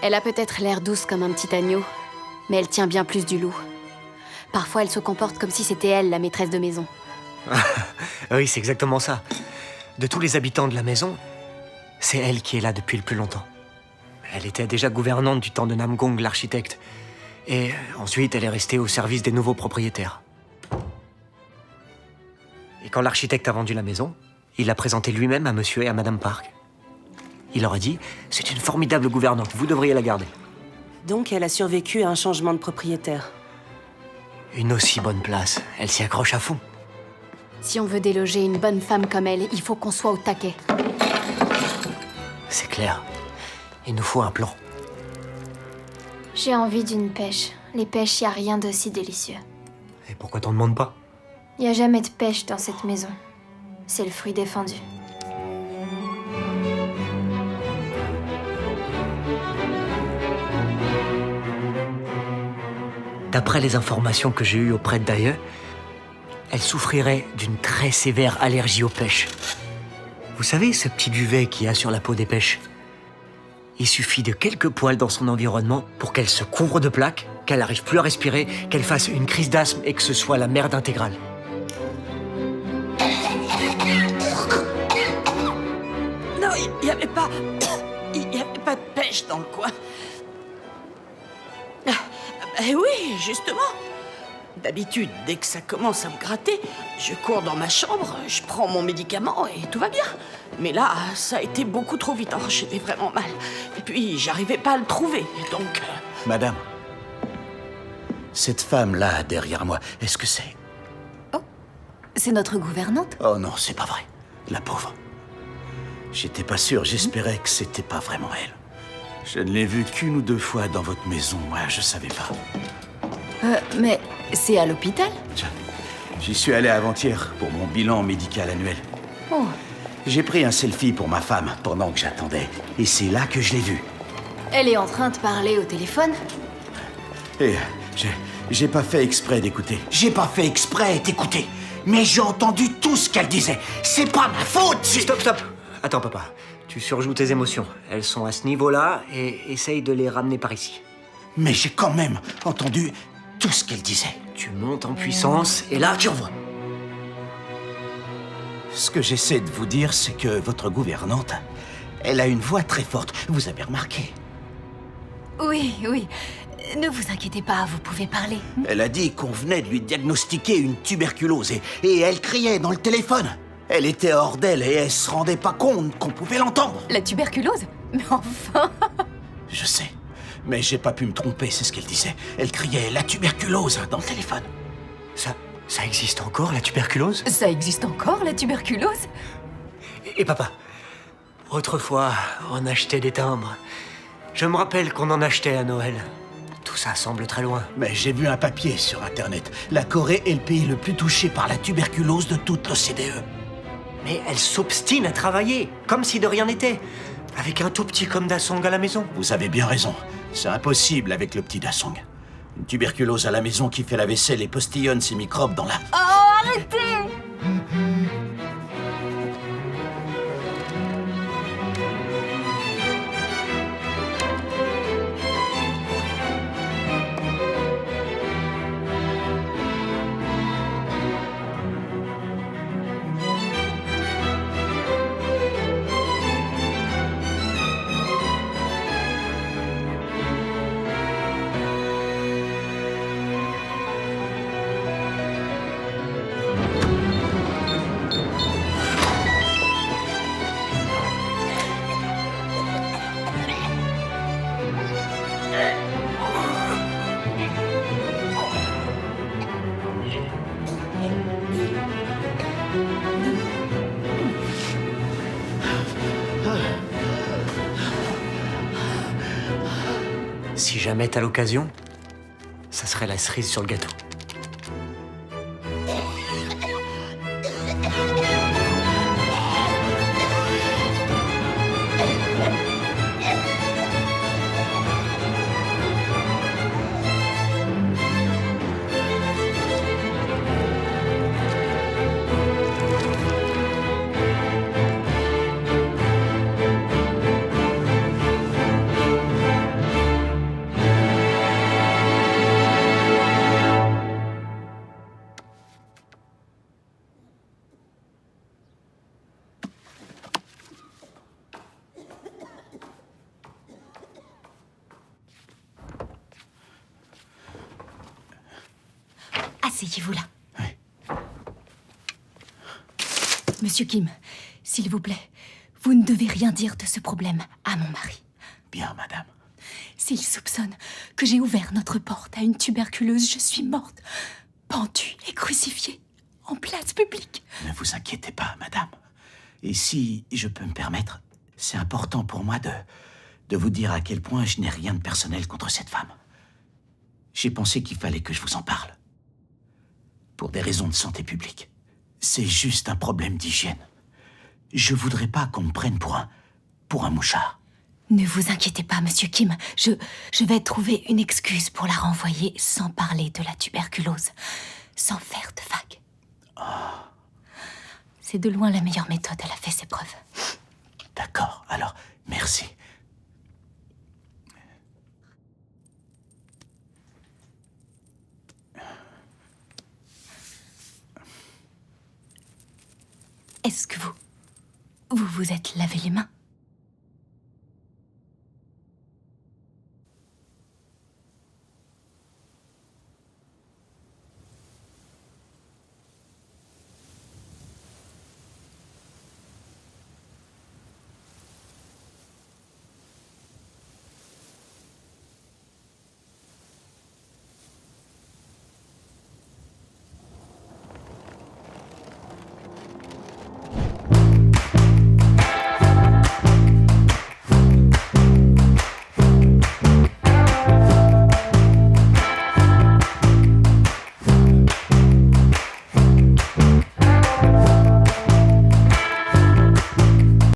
Elle a peut-être l'air douce comme un petit agneau, mais elle tient bien plus du loup. Parfois, elle se comporte comme si c'était elle, la maîtresse de maison. Oui, c'est exactement ça. De tous les habitants de la maison, c'est elle qui est là depuis le plus longtemps. Elle était déjà gouvernante du temps de Namgong, l'architecte. Et ensuite, elle est restée au service des nouveaux propriétaires. Et quand l'architecte a vendu la maison, il l'a présentée lui-même à monsieur et à madame Park. Il leur a dit « C'est une formidable gouvernante, vous devriez la garder. » Donc elle a survécu à un changement de propriétaire. Une aussi bonne place, elle s'y accroche à fond. Si on veut déloger une bonne femme comme elle, il faut qu'on soit au taquet. C'est clair. Il nous faut un plan. J'ai envie d'une pêche. Les pêches, y a rien d'aussi délicieux. Et pourquoi t'en demandes pas? Y a jamais de pêche dans cette maison. C'est le fruit défendu. D'après les informations que j'ai eues auprès de Daye, elle souffrirait d'une très sévère allergie aux pêches. Vous savez, ce petit duvet qu'il y a sur la peau des pêches? Il suffit de quelques poils dans son environnement pour qu'elle se couvre de plaques, qu'elle n'arrive plus à respirer, qu'elle fasse une crise d'asthme et que ce soit la merde intégrale. Non, il n'y avait pas... Il n'y avait pas de pêche dans le coin. Eh oui, justement. D'habitude, dès que ça commence à me gratter, je cours dans ma chambre, je prends mon médicament et tout va bien. Mais là, ça a été beaucoup trop vite. Oh, j'étais vraiment mal. Et puis, j'arrivais pas à le trouver, donc... Madame, cette femme-là, derrière moi, est-ce que c'est... C'est notre gouvernante? Oh non, c'est pas vrai. La pauvre. J'étais pas sûr, j'espérais que c'était pas vraiment elle. Je ne l'ai vue qu'une ou deux fois dans votre maison, moi, je savais pas. Mais c'est à l'hôpital? Tiens, j'y suis allé avant-hier pour mon bilan médical annuel. Oh. J'ai pris un selfie pour ma femme pendant que j'attendais. Et c'est là que je l'ai vue. Elle est en train de parler au téléphone? Et j'ai pas fait exprès d'écouter. J'ai pas fait exprès d'écouter. Mais j'ai entendu tout ce qu'elle disait. C'est pas ma faute. Stop, stop. Attends, papa. Tu surjoues tes émotions. Elles sont à ce niveau-là et essaye de les ramener par ici. Mais j'ai quand même entendu tout ce qu'elle disait. Tu montes en puissance et là, tu revois. Ce que j'essaie de vous dire, c'est que votre gouvernante, elle a une voix très forte. Vous avez remarqué? Oui, oui. Ne vous inquiétez pas, vous pouvez parler. Elle a dit qu'on venait de lui diagnostiquer une tuberculose et elle criait dans le téléphone. Elle était hors d'elle et elle se rendait pas compte qu'on pouvait l'entendre. La tuberculose? Mais enfin... Je sais, mais j'ai pas pu me tromper, c'est ce qu'elle disait. Elle criait la tuberculose dans le téléphone. Ça existe encore, la tuberculose? Ça existe encore, la tuberculose? Et papa, autrefois, on achetait des timbres. Je me rappelle qu'on en achetait à Noël. Tout ça semble très loin. Mais j'ai vu un papier sur Internet. La Corée est le pays le plus touché par la tuberculose de toute l'OCDE. Mais elle s'obstine à travailler, comme si de rien n'était. Avec un tout petit comme Dasong à la maison. Vous avez bien raison. C'est impossible avec le petit Dasong. Une tuberculose à la maison qui fait la vaisselle et postillonne ses microbes dans la... Oh, arrêtez! Si jamais t'as l'occasion, ça serait la cerise sur le gâteau. Asseyez-vous là. Oui. Monsieur Kim, s'il vous plaît, vous ne devez rien dire de ce problème à mon mari. Bien, madame. S'il soupçonne que j'ai ouvert notre porte à une tuberculeuse, je suis morte, pendue et crucifiée, en place publique. Ne vous inquiétez pas, madame. Et si je peux me permettre, c'est important pour moi de vous dire à quel point je n'ai rien de personnel contre cette femme. J'ai pensé qu'il fallait que je vous en parle. Pour des raisons de santé publique. C'est juste un problème d'hygiène. Je voudrais pas qu'on me prenne pour un mouchard. Ne vous inquiétez pas, monsieur Kim. Je vais trouver une excuse pour la renvoyer sans parler de la tuberculose, sans faire de vagues. C'est de loin la meilleure méthode, elle a fait ses preuves. D'accord, alors, merci. Est-ce que vous vous êtes lavé les mains?